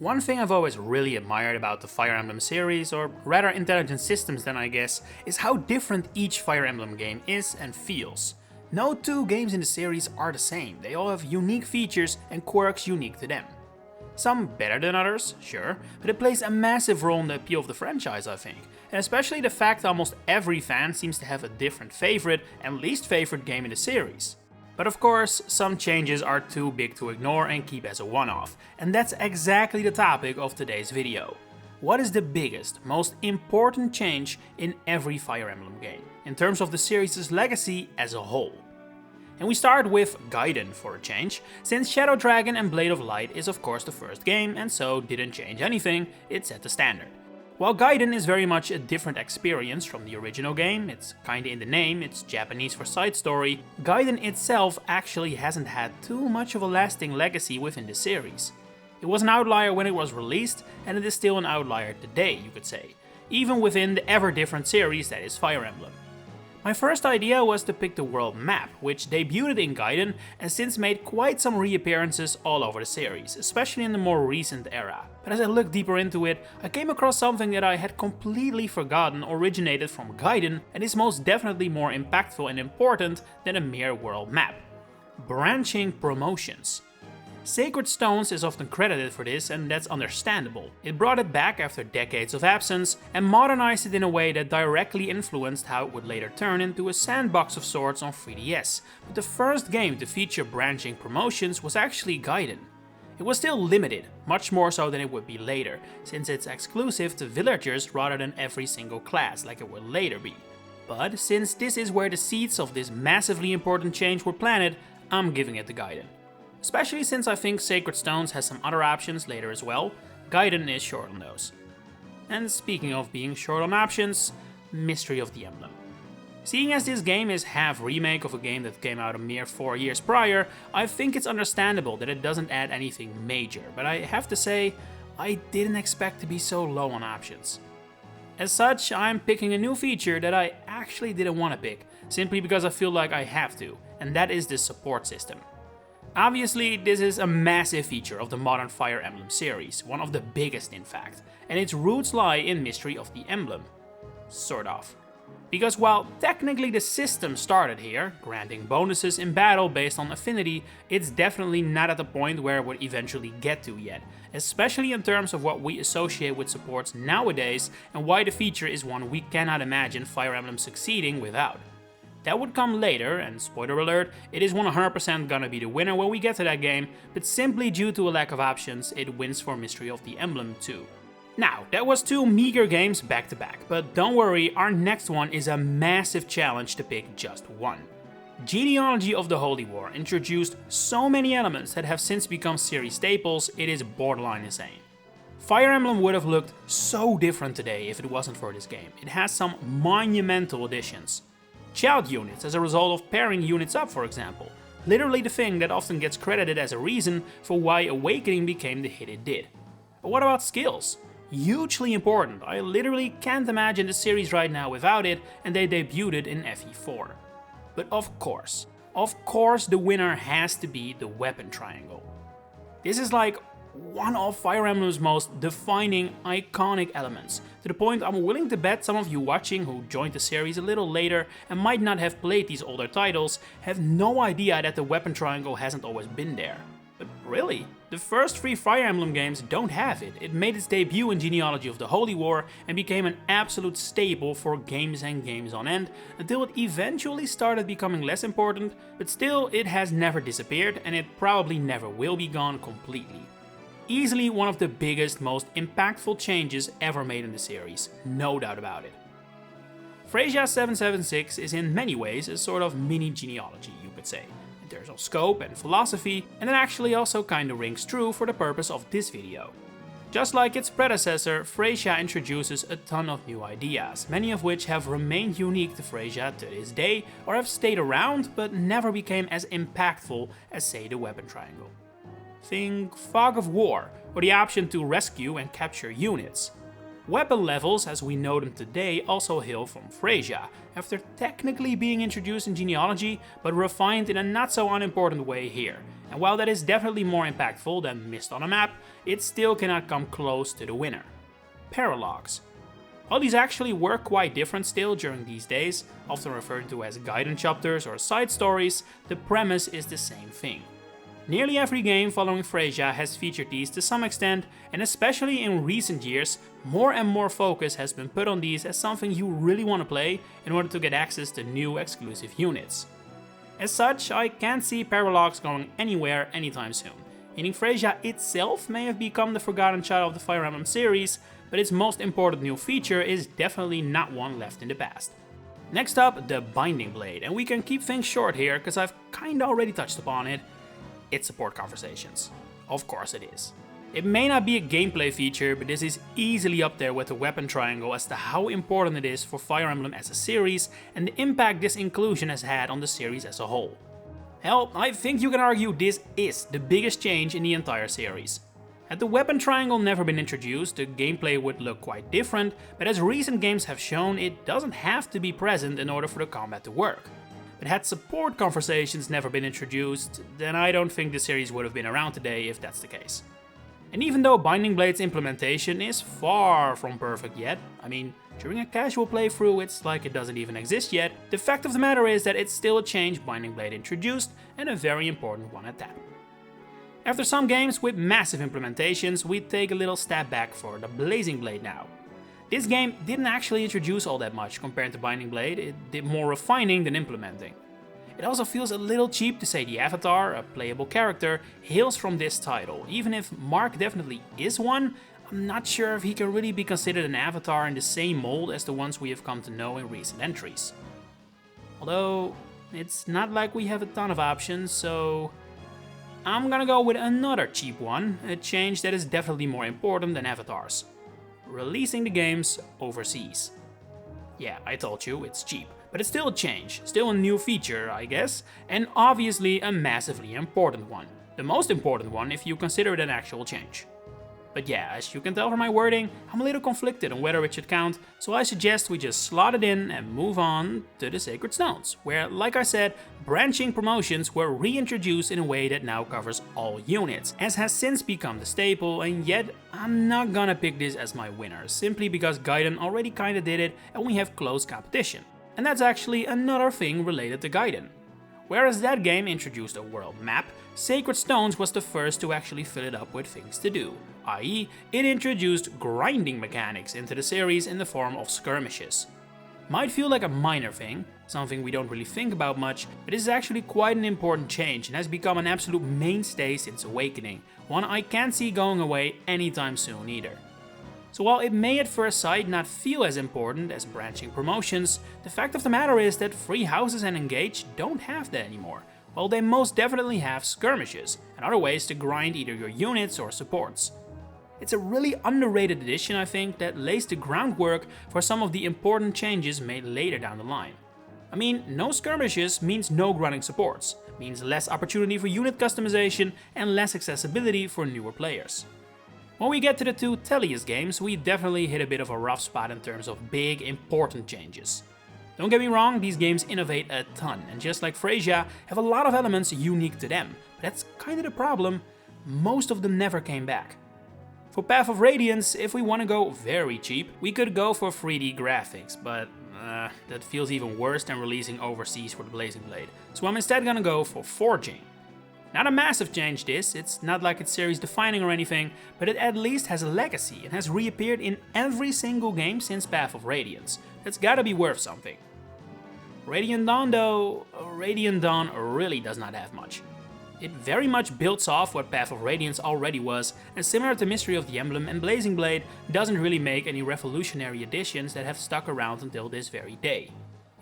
One thing I've always really admired about the Fire Emblem series, or rather Intelligent Systems then I guess, is how different each Fire Emblem game is and feels. No two games in the series are the same, they all have unique features and quirks unique to them. Some better than others, sure, but it plays a massive role in the appeal of the franchise, I think, and especially the fact that almost every fan seems to have a different favorite and least favorite game in the series. But of course, some changes are too big to ignore and keep as a one-off, and that's exactly the topic of today's video. What is the biggest, most important change in every Fire Emblem game, in terms of the series' legacy as a whole? And we start with Gaiden for a change, since Shadow Dragon and Blade of Light is of course the first game and so didn't change anything, it set the standard. While Gaiden is very much a different experience from the original game, it's kinda in the name, it's Japanese for side story, Gaiden itself actually hasn't had too much of a lasting legacy within the series. It was an outlier when it was released, and it is still an outlier today, you could say, even within the ever different series that is Fire Emblem. My first idea was to pick the world map, which debuted in Gaiden and since made quite some reappearances all over the series, especially in the more recent era. But as I looked deeper into it, I came across something that I had completely forgotten originated from Gaiden and is most definitely more impactful and important than a mere world map. Branching promotions. Sacred Stones is often credited for this, and that's understandable. It brought it back after decades of absence and modernized it in a way that directly influenced how it would later turn into a sandbox of sorts on 3DS. But the first game to feature branching promotions was actually Gaiden. It was still limited, much more so than it would be later, since it's exclusive to villagers rather than every single class like it will later be. But since this is where the seeds of this massively important change were planted, I'm giving it to Gaiden. Especially since I think Sacred Stones has some other options later as well, Gaiden is short on those. And speaking of being short on options, Mystery of the Emblem. Seeing as this game is half remake of a game that came out a mere 4 years prior, I think it's understandable that it doesn't add anything major, but I have to say, I didn't expect to be so low on options. As such, I'm picking a new feature that I actually didn't want to pick, simply because I feel like I have to, and that is the support system. Obviously, this is a massive feature of the modern Fire Emblem series, one of the biggest in fact, and its roots lie in Mystery of the Emblem. Sort of. Because while technically the system started here, granting bonuses in battle based on affinity, it's definitely not at the point where it would eventually get to yet, especially in terms of what we associate with supports nowadays and why the feature is one we cannot imagine Fire Emblem succeeding without. That would come later, and spoiler alert, it is 100% gonna be the winner when we get to that game, but simply due to a lack of options, it wins for Mystery of the Emblem too. Now, that was 2 meager games back to back, but don't worry, our next one is a massive challenge to pick just one. Genealogy of the Holy War introduced so many elements that have since become series staples, it is borderline insane. Fire Emblem would have looked so different today if it wasn't for this game. It has some monumental additions. Child units as a result of pairing units up, for example. Literally the thing that often gets credited as a reason for why Awakening became the hit it did. But what about skills? Hugely important, I literally can't imagine the series right now without it, and they debuted it in FE4. But of course the winner has to be the weapon triangle. This is like one of Fire Emblem's most defining, iconic elements, to the point I'm willing to bet some of you watching who joined the series a little later and might not have played these older titles have no idea that the weapon triangle hasn't always been there. But really, the first 3 Fire Emblem games don't have it. It made its debut in Genealogy of the Holy War and became an absolute staple for games and games on end, until it eventually started becoming less important, but still it has never disappeared and it probably never will be gone completely. Easily one of the biggest, most impactful changes ever made in the series, no doubt about it. Thracia 776 is in many ways a sort of mini genealogy, you could say, in terms of scope and philosophy, and it actually also kinda rings true for the purpose of this video. Just like its predecessor, Thracia introduces a ton of new ideas, many of which have remained unique to Thracia to this day, or have stayed around but never became as impactful as, say, the weapon triangle. Think Fog of War, or the option to rescue and capture units. Weapon levels, as we know them today, also hail from Thracia, after technically being introduced in Genealogy, but refined in a not so unimportant way here. And while that is definitely more impactful than mist on a map, it still cannot come close to the winner. Paralogs. While these actually were quite different still during these days, often referred to as Gaiden chapters or side stories, the premise is the same thing. Nearly every game following Thracia has featured these to some extent, and especially in recent years, more and more focus has been put on these as something you really want to play in order to get access to new exclusive units. As such, I can't see Paralogs going anywhere anytime soon, meaning Thracia itself may have become the forgotten child of the Fire Emblem series, but its most important new feature is definitely not one left in the past. Next up, the Binding Blade, and we can keep things short here because I've kinda already touched upon it. It's support conversations. Of course it is. It may not be a gameplay feature, but this is easily up there with the weapon triangle as to how important it is for Fire Emblem as a series and the impact this inclusion has had on the series as a whole. Hell, I think you can argue this is the biggest change in the entire series. Had the weapon triangle never been introduced, the gameplay would look quite different, but as recent games have shown, it doesn't have to be present in order for the combat to work. But had support conversations never been introduced, then I don't think the series would have been around today if that's the case. And even though Binding Blade's implementation is far from perfect yet, I mean, during a casual playthrough it's like it doesn't even exist yet, the fact of the matter is that it's still a change Binding Blade introduced, and a very important one at that. After some games with massive implementations, we take a little step back for the Blazing Blade now. This game didn't actually introduce all that much compared to Binding Blade, it did more refining than implementing. It also feels a little cheap to say the avatar, a playable character, hails from this title. Even if Mark definitely is one, I'm not sure if he can really be considered an avatar in the same mold as the ones we have come to know in recent entries. Although, it's not like we have a ton of options, so I'm gonna go with another cheap one, a change that is definitely more important than avatars. Releasing the games overseas. Yeah, I told you, it's cheap. But it's still a change, still a new feature, I guess, and obviously a massively important one. The most important one if you consider it an actual change. But yeah, as you can tell from my wording, I'm a little conflicted on whether it should count, so I suggest we just slot it in and move on to the Sacred Stones, where, like I said, branching promotions were reintroduced in a way that now covers all units, as has since become the staple, and yet I'm not gonna pick this as my winner, simply because Gaiden already kinda did it and we have close competition. And that's actually another thing related to Gaiden. Whereas that game introduced a world map, Sacred Stones was the first to actually fill it up with things to do, i.e. it introduced grinding mechanics into the series in the form of skirmishes. Might feel like a minor thing, something we don't really think about much, but it is actually quite an important change and has become an absolute mainstay since Awakening, one I can't see going away anytime soon either. So while it may at first sight not feel as important as branching promotions, the fact of the matter is that Free Houses and Engage don't have that anymore, while they most definitely have skirmishes and other ways to grind either your units or supports. It's a really underrated addition, I think, that lays the groundwork for some of the important changes made later down the line. I mean, no skirmishes means no grinding supports, means less opportunity for unit customization and less accessibility for newer players. When we get to the two Tellius games, we definitely hit a bit of a rough spot in terms of big, important changes. Don't get me wrong, these games innovate a ton, and just like Thracia, have a lot of elements unique to them, but that's kinda the problem, most of them never came back. For Path of Radiance, if we want to go very cheap, we could go for 3D graphics, but that feels even worse than releasing overseas for the Blazing Blade, so I'm instead gonna go for forging. Not a massive change this, it's not like it's series defining or anything, but it at least has a legacy and has reappeared in every single game since Path of Radiance. That's gotta be worth something. Radiant Dawn though, Radiant Dawn really does not have much. It very much builds off what Path of Radiance already was, and similar to Mystery of the Emblem and Blazing Blade, doesn't really make any revolutionary additions that have stuck around until this very day.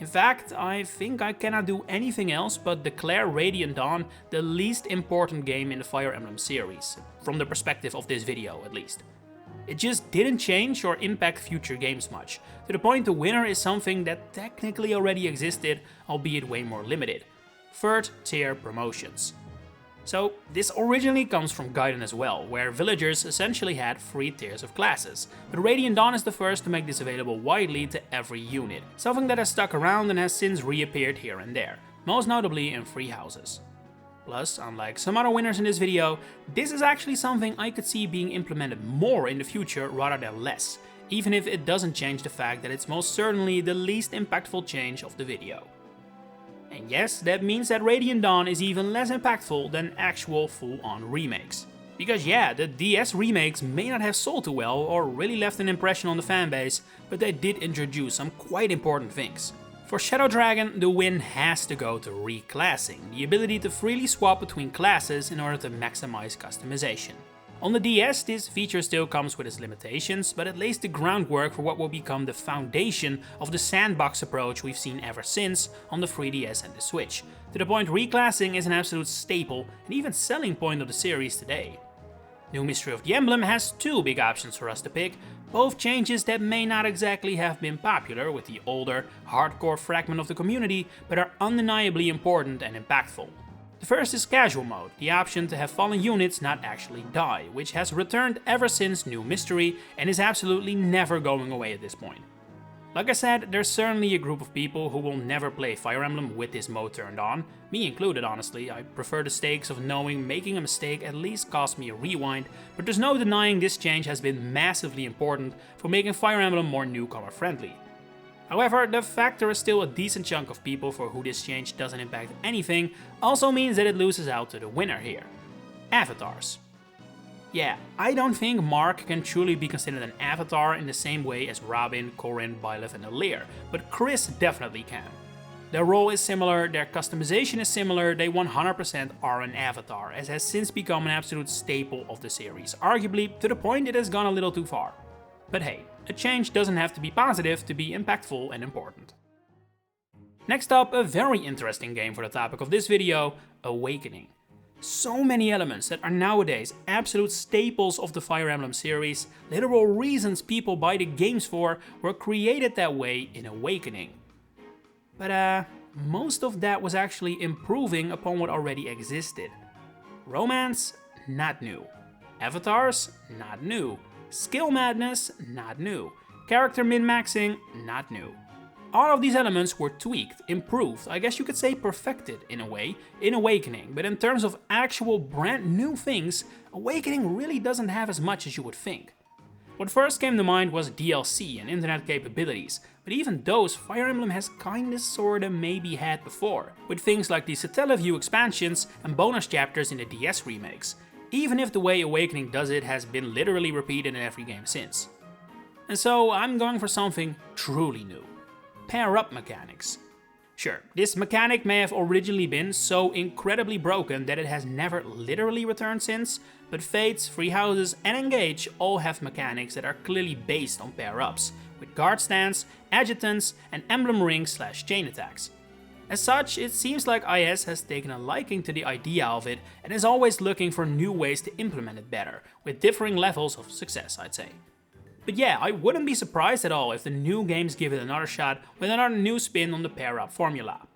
In fact, I think I cannot do anything else but declare Radiant Dawn the least important game in the Fire Emblem series, from the perspective of this video at least. It just didn't change or impact future games much, to the point the winner is something that technically already existed, albeit way more limited. Third tier promotions. So this originally comes from Gaiden as well, where villagers essentially had 3 tiers of classes, but Radiant Dawn is the first to make this available widely to every unit, something that has stuck around and has since reappeared here and there, most notably in Free Houses. Plus, unlike some other winners in this video, this is actually something I could see being implemented more in the future rather than less, even if it doesn't change the fact that it's most certainly the least impactful change of the video. And yes, that means that Radiant Dawn is even less impactful than actual full-on remakes. Because yeah, the DS remakes may not have sold too well or really left an impression on the fanbase, but they did introduce some quite important things. For Shadow Dragon, the win has to go to reclassing, the ability to freely swap between classes in order to maximize customization. On the DS, this feature still comes with its limitations, but it lays the groundwork for what will become the foundation of the sandbox approach we've seen ever since on the 3DS and the Switch, to the point reclassing is an absolute staple and even selling point of the series today. New Mystery of the Emblem has two big options for us to pick, both changes that may not exactly have been popular with the older, hardcore fragment of the community, but are undeniably important and impactful. The first is Casual Mode, the option to have fallen units not actually die, which has returned ever since New Mystery and is absolutely never going away at this point. Like I said, there's certainly a group of people who will never play Fire Emblem with this mode turned on, me included honestly. I prefer the stakes of knowing making a mistake at least cost me a rewind, but there's no denying this change has been massively important for making Fire Emblem more newcomer friendly. However, the fact there is still a decent chunk of people for who this change doesn't impact anything also means that it loses out to the winner here. Avatars. Yeah, I don't think Mark can truly be considered an avatar in the same way as Robin, Corrin, Byleth and Alear, but Chris definitely can. Their role is similar, their customization is similar, they 100% are an avatar, as has since become an absolute staple of the series, arguably to the point it has gone a little too far. But hey, a change doesn't have to be positive to be impactful and important. Next up, a very interesting game for the topic of this video, Awakening. So many elements that are nowadays absolute staples of the Fire Emblem series, literal reasons people buy the games for, were created that way in Awakening. But most of that was actually improving upon what already existed. Romance? Not new. Avatars? Not new. Skill madness? Not new. Character min-maxing? Not new. All of these elements were tweaked, improved, I guess you could say perfected in a way, in Awakening, but in terms of actual brand new things, Awakening really doesn't have as much as you would think. What first came to mind was DLC and internet capabilities, but even those Fire Emblem has kinda sorta maybe had before, with things like the Satellaview expansions and bonus chapters in the DS remakes, even if the way Awakening does it has been literally repeated in every game since. And so I'm going for something truly new. Pair-up mechanics. Sure, this mechanic may have originally been so incredibly broken that it has never literally returned since, but Fates, Free Houses and Engage all have mechanics that are clearly based on pair-ups, with guard stands, adjutants and emblem rings/chain attacks. As such, it seems like IS has taken a liking to the idea of it and is always looking for new ways to implement it better, with differing levels of success, I'd say. But yeah, I wouldn't be surprised at all if the new games give it another shot with another new spin on the pair-up formula.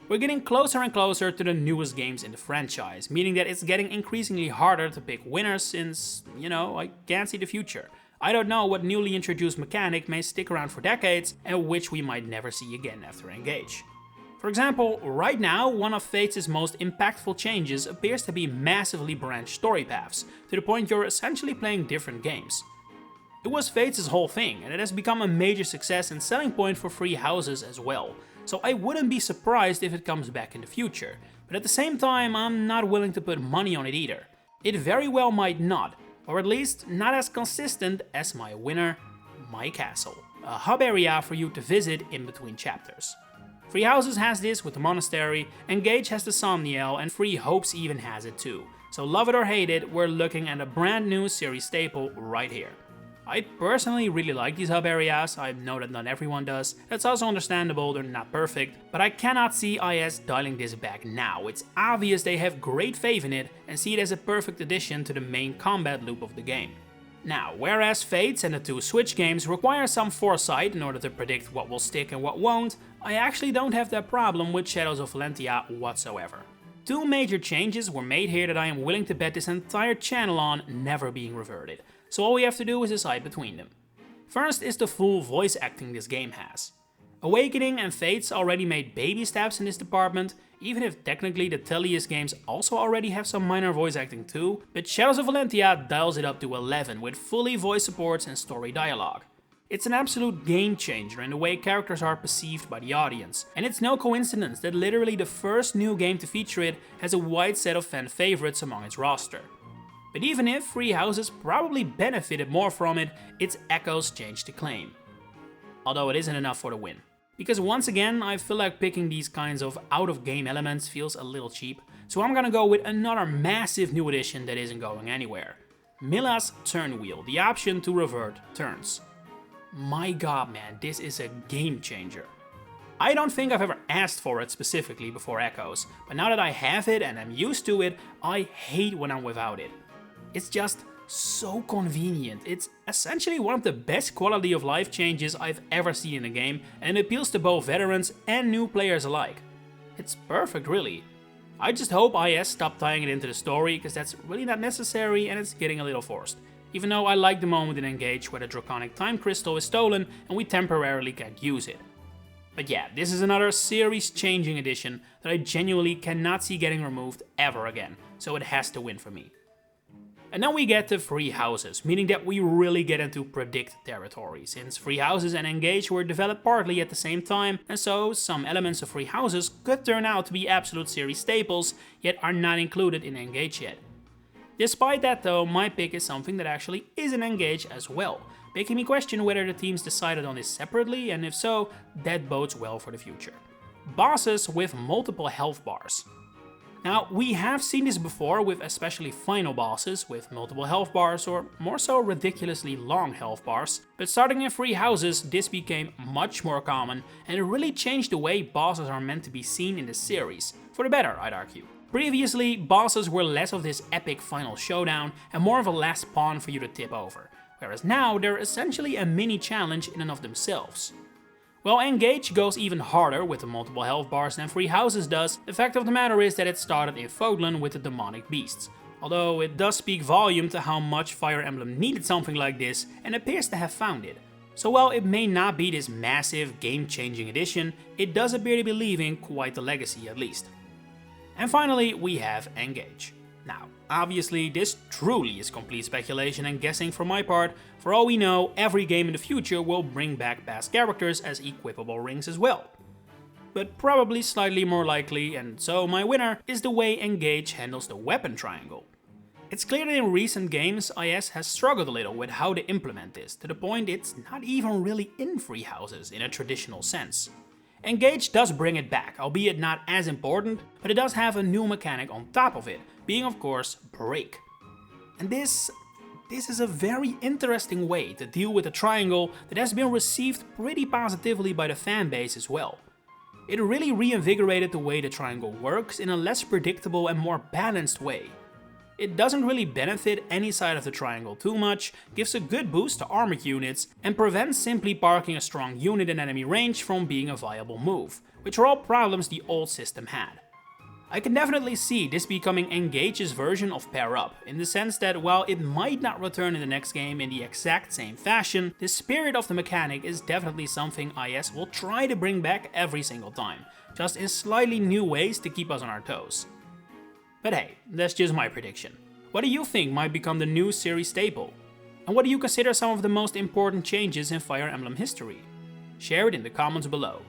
We're getting closer and closer to the newest games in the franchise, meaning that it's getting increasingly harder to pick winners since, I can't see the future. I don't know what newly introduced mechanic may stick around for decades and which we might never see again after Engage. For example, right now, one of Fates' most impactful changes appears to be massively branched story paths, to the point you're essentially playing different games. It was Fates' whole thing, and it has become a major success and selling point for Free Houses as well, so I wouldn't be surprised if it comes back in the future, but at the same time I'm not willing to put money on it either. It very well might not, or at least not as consistent as my winner, My Castle, a hub area for you to visit in between chapters. Free Houses has this with the Monastery, Engage has the Somniel, and Free Hopes even has it too, so love it or hate it, we're looking at a brand new series staple right here. I personally really like these hub areas, I know that not everyone does, that's also understandable, they're not perfect, but I cannot see IS dialing this back now. It's obvious they have great faith in it and see it as a perfect addition to the main combat loop of the game. Now, whereas Fates and the two Switch games require some foresight in order to predict what will stick and what won't, I actually don't have that problem with Shadows of Valentia whatsoever. Two major changes were made here that I am willing to bet this entire channel on never being reverted, so all we have to do is decide between them. First is the full voice acting this game has. Awakening and Fates already made baby steps in this department, even if technically the Tellius games also already have some minor voice acting too, but Shadows of Valentia dials it up to 11 with fully voice supports and story dialogue. It's an absolute game changer in the way characters are perceived by the audience, and it's no coincidence that literally the first new game to feature it has a wide set of fan favorites among its roster. But even if Free Houses probably benefited more from it, its echoes changed the claim. Although it isn't enough for the win. Because once again, I feel like picking these kinds of out-of-game elements feels a little cheap, so I'm gonna go with another massive new addition that isn't going anywhere. Milla's Turn Wheel, the option to revert turns. My god man, this is a game changer. I don't think I've ever asked for it specifically before Echoes, but now that I have it and I'm used to it, I hate when I'm without it. It's just so convenient. It's essentially one of the best quality of life changes I've ever seen in a game, and it appeals to both veterans and new players alike. It's perfect really. I just hope IS stop tying it into the story, because that's really not necessary and it's getting a little forced. Even though I like the moment in Engage where the Draconic Time Crystal is stolen and we temporarily can't use it. But yeah, this is another series-changing addition that I genuinely cannot see getting removed ever again, so it has to win for me. And then we get to Free Houses, meaning that we really get into Predict territory, since Free Houses and Engage were developed partly at the same time, and so some elements of Free Houses could turn out to be absolute series staples, yet are not included in Engage yet. Despite that though, my pick is something that actually is in Engage as well, making me question whether the teams decided on this separately, and if so, that bodes well for the future. Bosses with multiple health bars. Now, we have seen this before with especially final bosses with multiple health bars, or more so ridiculously long health bars, but starting in Free Houses this became much more common, and it really changed the way bosses are meant to be seen in the series, for the better I'd argue. Previously, bosses were less of this epic final showdown and more of a last pawn for you to tip over, whereas now they're essentially a mini challenge in and of themselves. While Engage goes even harder with the multiple health bars than Free Houses does, the fact of the matter is that it started in Fodlan with the demonic beasts. Although it does speak volume to how much Fire Emblem needed something like this and appears to have found it. So while it may not be this massive game-changing addition, it does appear to be leaving quite the legacy at least. And finally we have Engage. Now, obviously this truly is complete speculation and guessing from my part. For all we know, every game in the future will bring back past characters as equipable rings as well. But probably slightly more likely, and so my winner, is the way Engage handles the weapon triangle. It's clear that in recent games IS has struggled a little with how to implement this, to the point it's not even really in Free Houses in a traditional sense. Engage does bring it back, albeit not as important, but it does have a new mechanic on top of it, being of course Break. And this is a very interesting way to deal with a triangle that has been received pretty positively by the fanbase as well. It really reinvigorated the way the triangle works in a less predictable and more balanced way. It doesn't really benefit any side of the triangle too much, gives a good boost to armored units, and prevents simply parking a strong unit in enemy range from being a viable move, which are all problems the old system had. I can definitely see this becoming Engage's version of Pair Up, in the sense that while it might not return in the next game in the exact same fashion, the spirit of the mechanic is definitely something IS will try to bring back every single time, just in slightly new ways to keep us on our toes. But hey, that's just my prediction. What do you think might become the new series staple? And what do you consider some of the most important changes in Fire Emblem history? Share it in the comments below.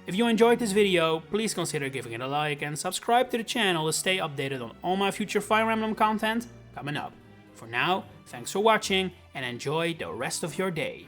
If you enjoyed this video, please consider giving it a like and subscribe to the channel to stay updated on all my future Fire Emblem content coming up. For now, thanks for watching and enjoy the rest of your day.